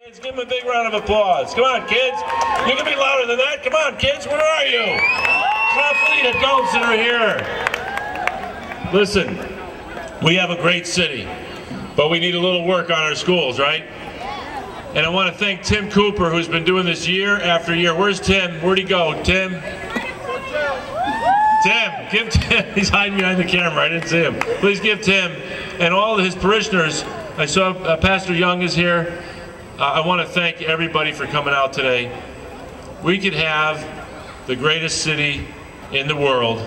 Let's give them a big round of applause. Come on, kids. You can be louder than that. Come on, kids. Where are you? It's adults that are here. Listen, we have a great city, but we need a little work on our schools, right? And I want to thank Tim Cooper, who's been doing this year after year. Where's Tim? Where'd he go? Tim? Tim, give Tim. He's hiding behind the camera. I didn't see him. Please give Tim and all of his parishioners. I saw Pastor Young is here. I want to thank everybody for coming out today. We could have the greatest city in the world,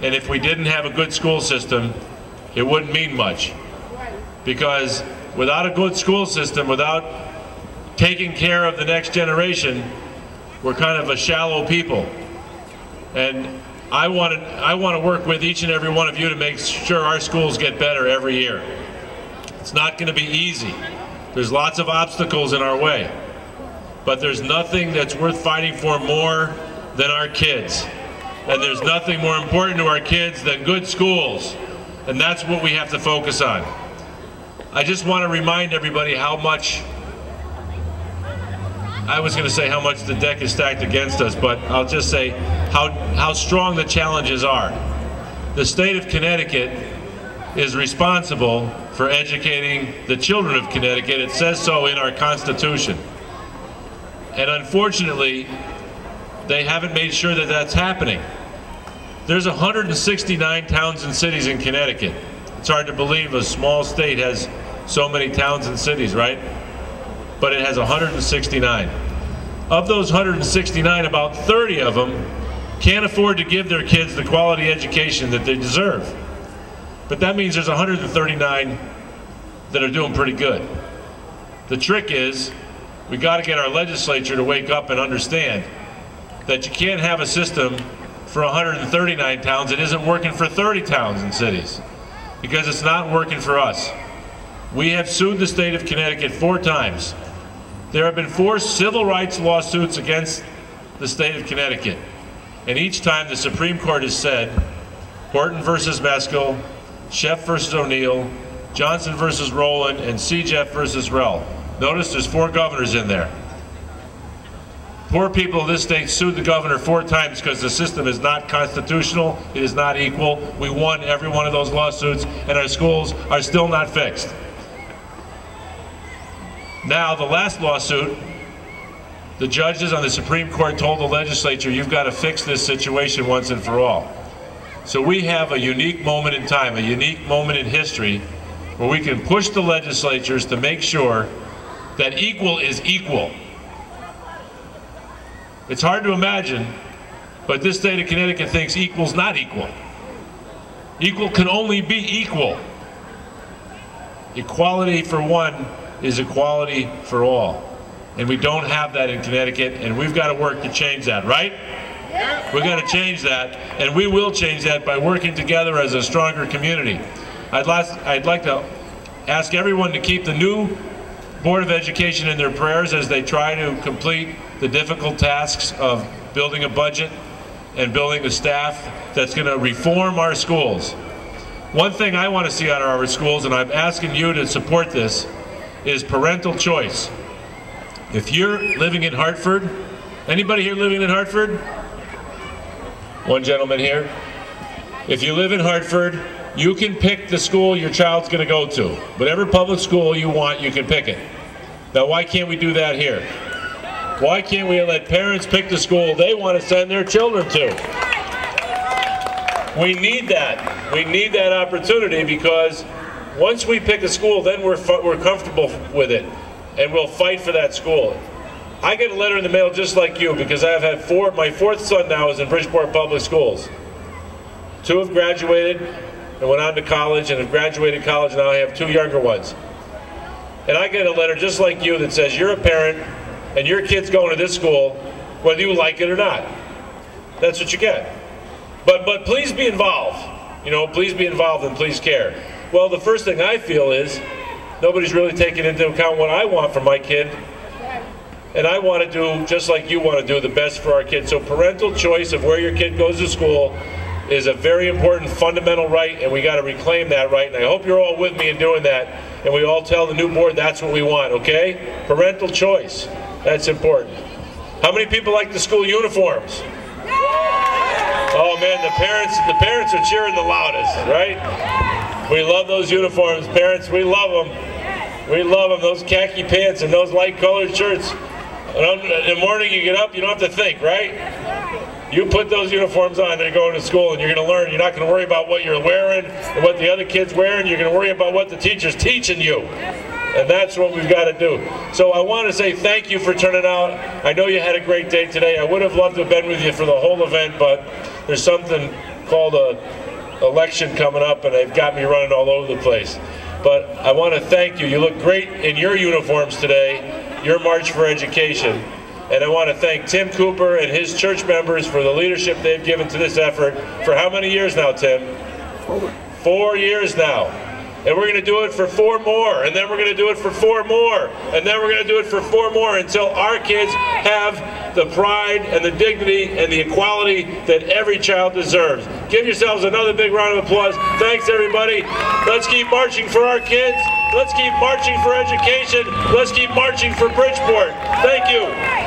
and if we didn't have a good school system, it wouldn't mean much. Because without a good school system, without taking care of the next generation, we're kind of a shallow people. And I want to work with each and every one of you to make sure our schools get better every year. It's not going to be easy. There's lots of obstacles in our way. But there's nothing that's worth fighting for more than our kids. And there's nothing more important to our kids than good schools. And that's what we have to focus on. I just want to remind everybody how much, I was going to say how much the deck is stacked against us, but I'll just say how strong the challenges are. The state of Connecticut is responsible for educating the children of Connecticut. It says so in our Constitution. And unfortunately, they haven't made sure that that's happening. There's 169 towns and cities in Connecticut. It's hard to believe a small state has so many towns and cities, right? But it has 169. Of those 169, about 30 of them can't afford to give their kids the quality education that they deserve. But that means there's 139 that are doing pretty good. The trick is, we got to get our legislature to wake up and understand that you can't have a system for 139 towns that isn't working for 30 towns and cities, because it's not working for us. We have sued the state of Connecticut 4 times. There have been 4 civil rights lawsuits against the state of Connecticut. And each time the Supreme Court has said, Horton versus Meskel, Sheff versus O'Neill, Johnson versus Rowland, and C-Jeff versus Rell. Notice there's 4 governors in there. Poor people in this state sued the governor 4 times because the system is not constitutional, it is not equal. We won every one of those lawsuits, and our schools are still not fixed. Now, the last lawsuit, the judges on the Supreme Court told the legislature, you've got to fix this situation once and for all. So we have a unique moment in time, a unique moment in history, where we can push the legislatures to make sure that equal is equal. It's hard to imagine, but this state of Connecticut thinks equal's not equal. Equal can only be equal. Equality for one is equality for all. And we don't have that in Connecticut, and we've got to work to change that, right? We've got to change that, and we will change that by working together as a stronger community. I'd like to ask everyone to keep the new Board of Education in their prayers as they try to complete the difficult tasks of building a budget and building a staff that's going to reform our schools. One thing I want to see out of our schools, and I'm asking you to support this, is parental choice. If you're living in Hartford, anybody here living in Hartford? One gentleman here. If you live in Hartford, you can pick the school your child's going to go to. Whatever public school you want, you can pick it. Now, why can't we do that here? Why can't we let parents pick the school they want to send their children to? We need that. We need that opportunity, because once we pick a school, then we're comfortable with it, and we'll fight for that school. I get a letter in the mail just like you, because I've had my 4th son now is in Bridgeport Public Schools. 2 have graduated and went on to college, and have graduated college. Now I have 2 younger ones. And I get a letter just like you that says you're a parent and your kid's going to this school, whether you like it or not. That's what you get. But please be involved. You know, please be involved and please care. Well, the first thing I feel is nobody's really taking into account what I want for my kid. And I want to do, just like you want to do, the best for our kids. So parental choice of where your kid goes to school is a very important fundamental right, and we got to reclaim that right. And I hope you're all with me in doing that, and we all tell the new board that's what we want, okay? Parental choice, that's important. How many people like the school uniforms? Oh man, the parents are cheering the loudest, right? We love those uniforms, parents, we love them. We love them, those khaki pants and those light colored shirts. In the morning you get up, you don't have to think, right? You put those uniforms on, they're going to school, and you're going to learn. You're not going to worry about what you're wearing and what the other kid's wearing. You're going to worry about what the teacher's teaching you. And that's what we've got to do. So I want to say thank you for turning out. I know you had a great day today. I would have loved to have been with you for the whole event, but there's something called an election coming up, and they've got me running all over the place. But I want to thank you. You look great in your uniforms today, your March for Education. And I want to thank Tim Cooper and his church members for the leadership they've given to this effort for how many years now, Tim? 4 years now. And we're going to do it for 4 more, and then we're going to do it for 4 more, and then we're going to do it for 4 more until our kids have the pride and the dignity and the equality that every child deserves. Give yourselves another big round of applause. Thanks, everybody. Let's keep marching for our kids. Let's keep marching for education. Let's keep marching for Bridgeport. Thank you.